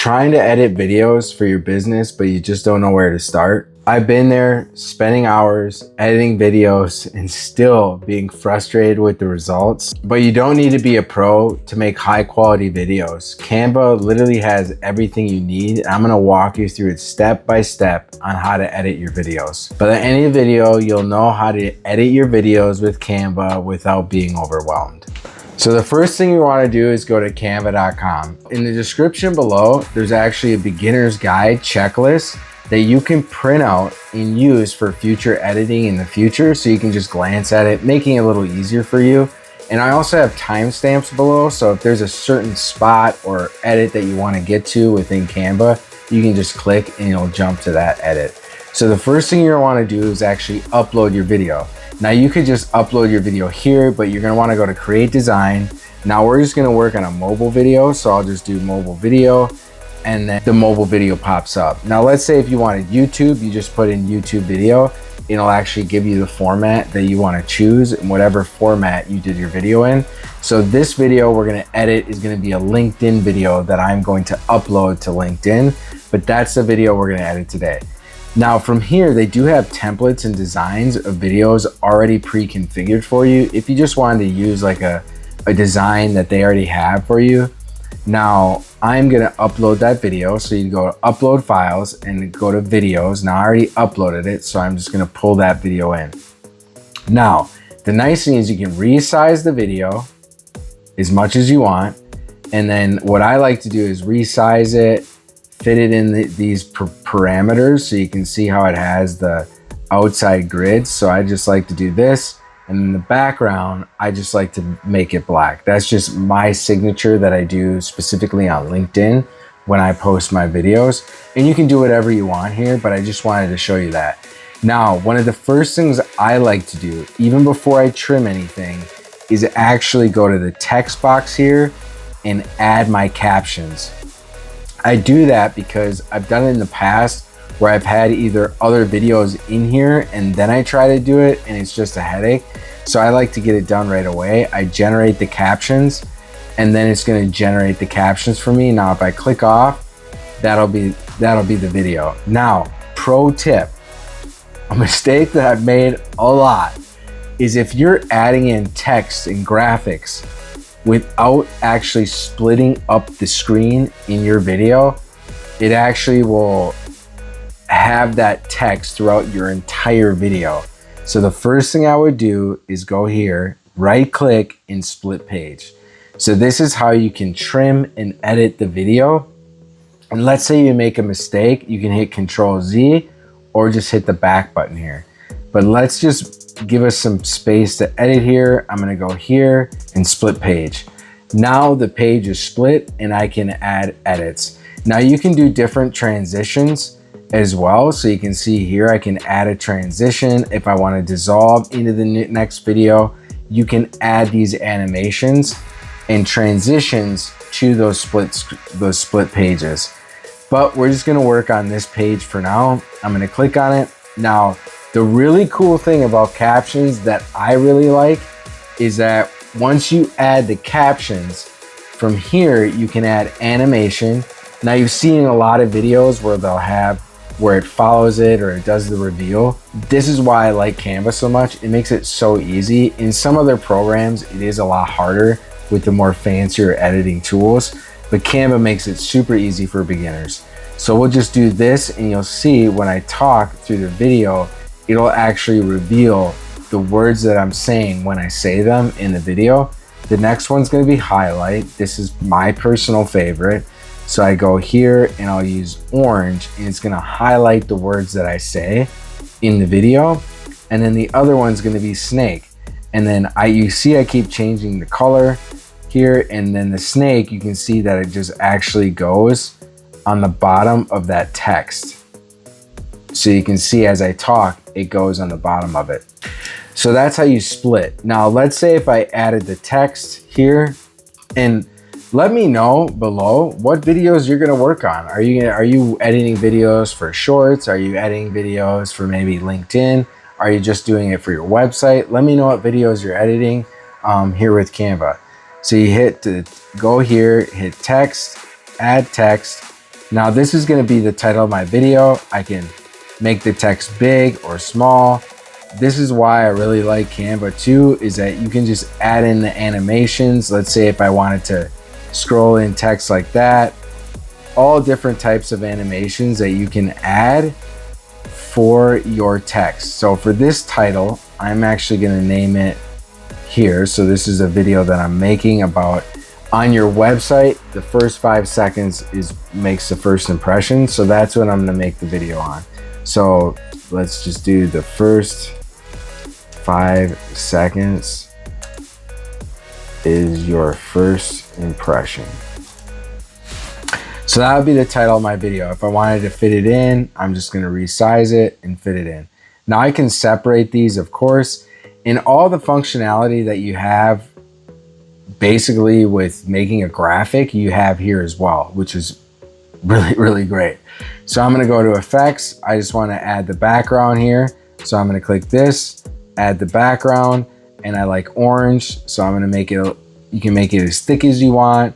Trying to edit videos for your business, but you just don't know where to start? I've been there spending hours editing videos and still being frustrated with the results. But you don't need to be a pro to make high quality videos. Canva literally has everything you need. I'm gonna walk you through it step by step on how to edit your videos. By the end of the video, you'll know how to edit your videos with Canva without being overwhelmed. So the first thing you want to do is go to canva.com. In the description below, there's actually a beginner's guide checklist that you can print out and use for future editing in the future, so you can just glance at it, making it a little easier for you. And I also have timestamps below, so if there's a certain spot or edit that you want to get to within Canva, you can just click and you'll jump to that edit. So the first thing you're gonna want to do is actually upload your video. Now you could just upload your video here, but you're gonna want to go to create design. Now we're just gonna work on a mobile video, so I'll just do mobile video, and then the mobile video pops up. Now let's say if you wanted YouTube, you just put in YouTube video. It'll actually give you the format that you want to choose in whatever format you did your video in. So this video we're gonna edit is gonna be a LinkedIn video that I'm going to upload to LinkedIn, but that's the video we're gonna edit today. Now from here, they do have templates and designs of videos already pre-configured for you if you just wanted to use like a design that they already have for you. Now I'm gonna upload that video, so you go to upload files and go to videos. Now I already uploaded it, so I'm just gonna pull that video in. Now the nice thing is you can resize the video as much as you want, and then what I like to do is resize it, fit it in these parameters so you can see how it has the outside grid. So I just like to do this, and in the background I just like to make it black. That's just my signature that I do specifically on LinkedIn when I post my videos, and you can do whatever you want here, but I just wanted to show you that. Now one of the first things I like to do even before I trim anything is actually go to the text box here and add my captions. I do that because I've done it in the past where I've had either other videos in here and then I try to do it and it's just a headache. So I like to get it done right away. I generate the captions and then it's going to generate the captions for me. Now if I click off, that'll be the video. Now, pro tip, a mistake that I've made a lot is if you're adding in text and graphics without actually splitting up the screen in your video, it actually will have that text throughout your entire video. So the first thing I would do is go here, right click and split page. So this is how you can trim and edit the video. And let's say you make a mistake, you can hit Control Z or just hit the back button here. But let's just give us some space to edit here. I'm gonna go here and split page. Now the page is split and I can add edits. Now you can do different transitions as well. So you can see here, I can add a transition. If I want to dissolve into the next video, you can add these animations and transitions to those split pages. But we're just gonna work on this page for now. I'm gonna click on it. Now, the really cool thing about captions that I really like is that once you add the captions, from here you can add animation. Now you've seen a lot of videos where they'll have where it follows it or it does the reveal. This is why I like Canva so much. It makes it so easy. In some other programs, it is a lot harder with the more fancier editing tools, but Canva makes it super easy for beginners. So we'll just do this and you'll see when I talk through the video, it'll actually reveal the words that I'm saying when I say them in the video. The next one's gonna be highlight. This is my personal favorite. So I go here and I'll use orange and it's gonna highlight the words that I say in the video. And then the other one's gonna be snake. And then you see I keep changing the color here, and then the snake, you can see that it just actually goes on the bottom of that text. So you can see as I talk, it goes on the bottom of it. So that's how you split. Now, let's say if I added the text here, and let me know below what videos you're gonna work on. Are you editing videos for shorts? Are you editing videos for maybe LinkedIn? Are you just doing it for your website? Let me know what videos you're editing here with Canva. So you go here, hit text, add text, Now this is gonna be the title of my video. I can make the text big or small. This is why I really like Canva too, is that you can just add in the animations. Let's say if I wanted to scroll in text like that, all different types of animations that you can add for your text. So for this title, I'm actually gonna name it here. So this is a video that I'm making about, on your website, the first 5 seconds makes the first impression. So that's what I'm gonna make the video on. So let's just do the first 5 seconds is your first impression. So that would be the title of my video. If I wanted to fit it in, I'm just gonna resize it and fit it in. Now I can separate these, of course, and all the functionality that you have basically with making a graphic, you have here as well, which is really, really great. So I'm gonna go to effects. I just wanna add the background here. So I'm gonna click this, add the background, and I like orange. So I'm gonna make it, you can make it as thick as you want.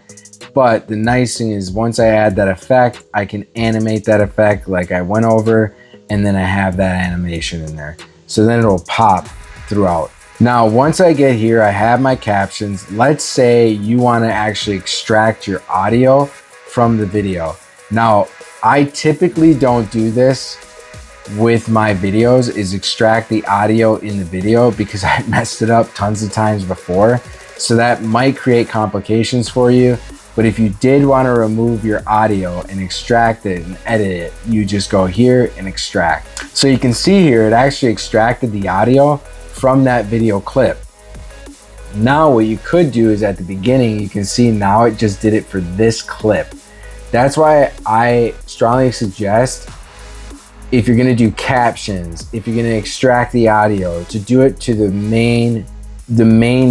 But the nice thing is once I add that effect, I can animate that effect like I went over, and then I have that animation in there. So then it'll pop throughout. Now, once I get here, I have my captions. Let's say you want to actually extract your audio from the video. Now, I typically don't do this with my videos, is extract the audio in the video, because I messed it up tons of times before. So that might create complications for you. But if you did want to remove your audio and extract it and edit it, you just go here and extract. So you can see here, it actually extracted the audio from that video clip. Now what you could do is at the beginning, you can see now it just did it for this clip. That's why I strongly suggest, if you're gonna do captions, if you're gonna extract the audio, to do it to the main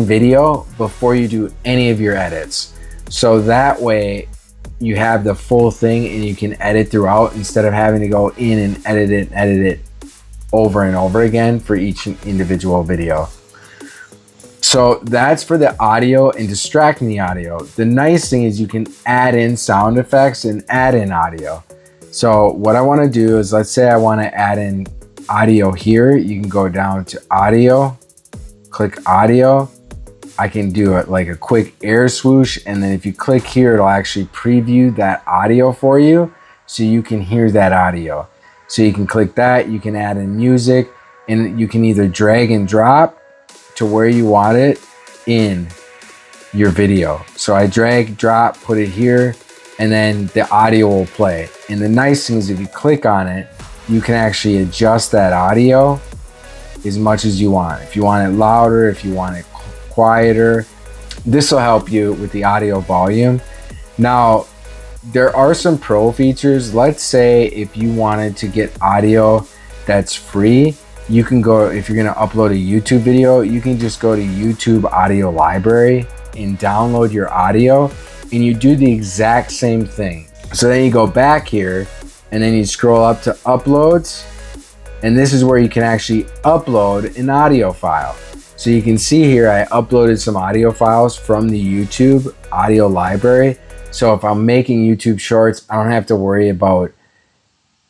video before you do any of your edits. So that way you have the full thing and you can edit throughout instead of having to go in and edit it over and over again for each individual video. So that's for the audio and distracting the audio. The nice thing is you can add in sound effects and add in audio. So what I want to do is, let's say I want to add in audio here. You can go down to audio, click audio. I can do it like a quick air swoosh, and then if you click here, it'll actually preview that audio for you so you can hear that audio. So you can click that, you can add in music, and you can either drag and drop to where you want it in your video. So I drag, drop, put it here, and then the audio will play. And the nice thing is if you click on it, you can actually adjust that audio as much as you want. If you want it louder, if you want it quieter, this will help you with the audio volume. Now, there are some pro features. Let's say if you wanted to get audio that's free, you can go, if you're gonna upload a YouTube video, you can just go to YouTube audio library and download your audio, and you do the exact same thing. So then you go back here and then you scroll up to uploads, and this is where you can actually upload an audio file. So you can see here, I uploaded some audio files from the YouTube audio library. So if I'm making YouTube shorts, I don't have to worry about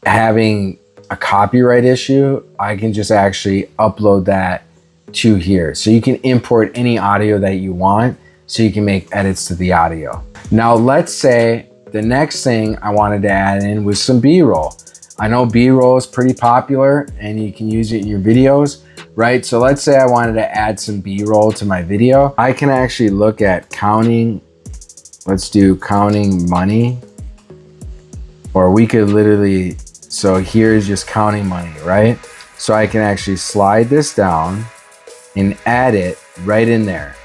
having a copyright issue. I can just actually upload that to here. So you can import any audio that you want, so you can make edits to the audio. Now let's say the next thing I wanted to add in was some B-roll. I know B-roll is pretty popular and you can use it in your videos, right? So let's say I wanted to add some B-roll to my video. I can actually look at counting. Let's do counting money, or we could literally, so here's just counting money, right? So I can actually slide this down and add it right in there.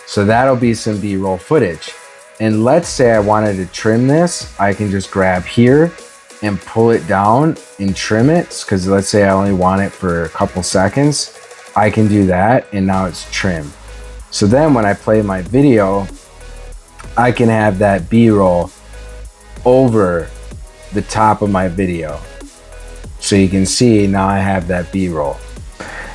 So that'll be some B-roll footage. And let's say I wanted to trim this, I can just grab here and pull it down and trim it, because let's say I only want it for a couple seconds. I can do that, and now it's trimmed. So then when I play my video, I can have that B-roll over the top of my video. So you can see now I have that B-roll.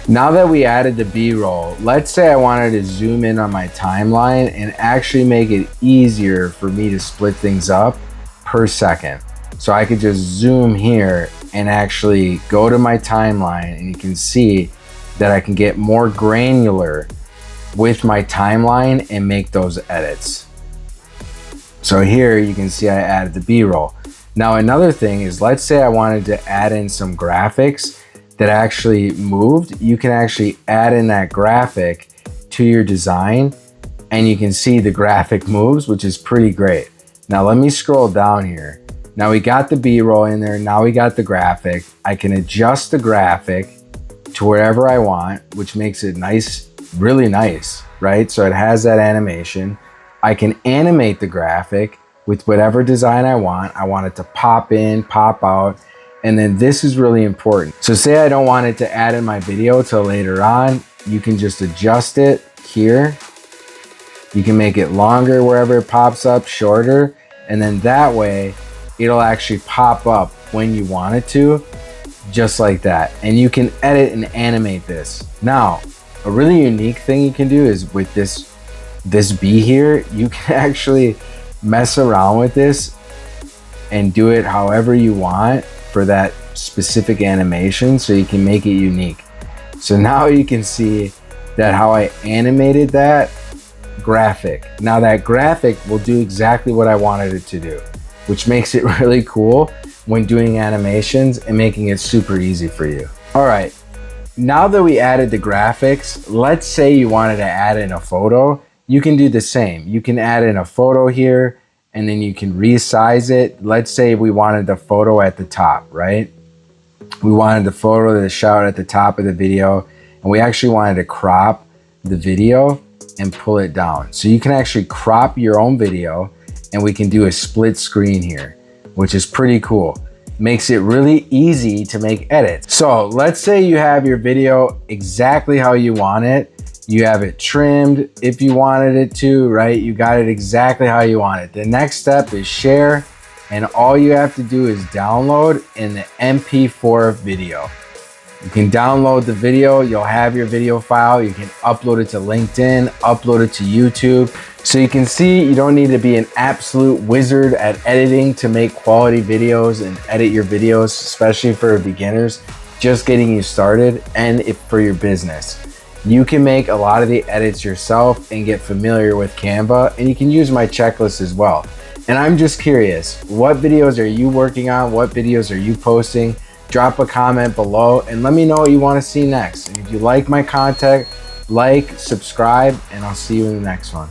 Now that we added the B-roll, let's say I wanted to zoom in on my timeline and actually make it easier for me to split things up per second. So I could just zoom here and actually go to my timeline, and you can see that I can get more granular with my timeline and make those edits. So here you can see I added the B-roll. Now another thing is, let's say I wanted to add in some graphics that actually moved. You can actually add in that graphic to your design, and you can see the graphic moves, which is pretty great. Now let me scroll down here. Now we got the B-roll in there. Now we got the graphic. I can adjust the graphic to wherever I want, which makes it nice, really nice, right? So it has that animation. I can animate the graphic with whatever design I want. I want it to pop in, pop out. And then this is really important. So say I don't want it to add in my video till later on, you can just adjust it here. You can make it longer wherever it pops up, shorter, and then that way it'll actually pop up when you want it to, just like that. And you can edit and animate this. Now, a really unique thing you can do is with this B here, you can actually mess around with this and do it however you want for that specific animation, so you can make it unique. So now you can see that how I animated that graphic. Now that graphic will do exactly what I wanted it to do, which makes it really cool when doing animations and making it super easy for you. All right, now that we added the graphics, let's say you wanted to add in a photo. You can do the same. You can add in a photo here, and then you can resize it. Let's say we wanted the photo at the top, right? We wanted the photo to shout at the top of the video, and we actually wanted to crop the video and pull it down. So you can actually crop your own video, and we can do a split screen here, which is pretty cool. Makes it really easy to make edits. So let's say you have your video exactly how you want it. You have it trimmed if you wanted it to, right? You got it exactly how you want it. The next step is share, and all you have to do is download in the MP4 video. You can download the video, you'll have your video file, you can upload it to LinkedIn, upload it to YouTube. So you can see you don't need to be an absolute wizard at editing to make quality videos and edit your videos, especially for beginners, just getting you started, and if for your business. You can make a lot of the edits yourself and get familiar with Canva, and you can use my checklist as well. And I'm just curious, what videos are you working on? What videos are you posting? Drop a comment below and let me know what you want to see next. And if you like my content, like, subscribe, and I'll see you in the next one.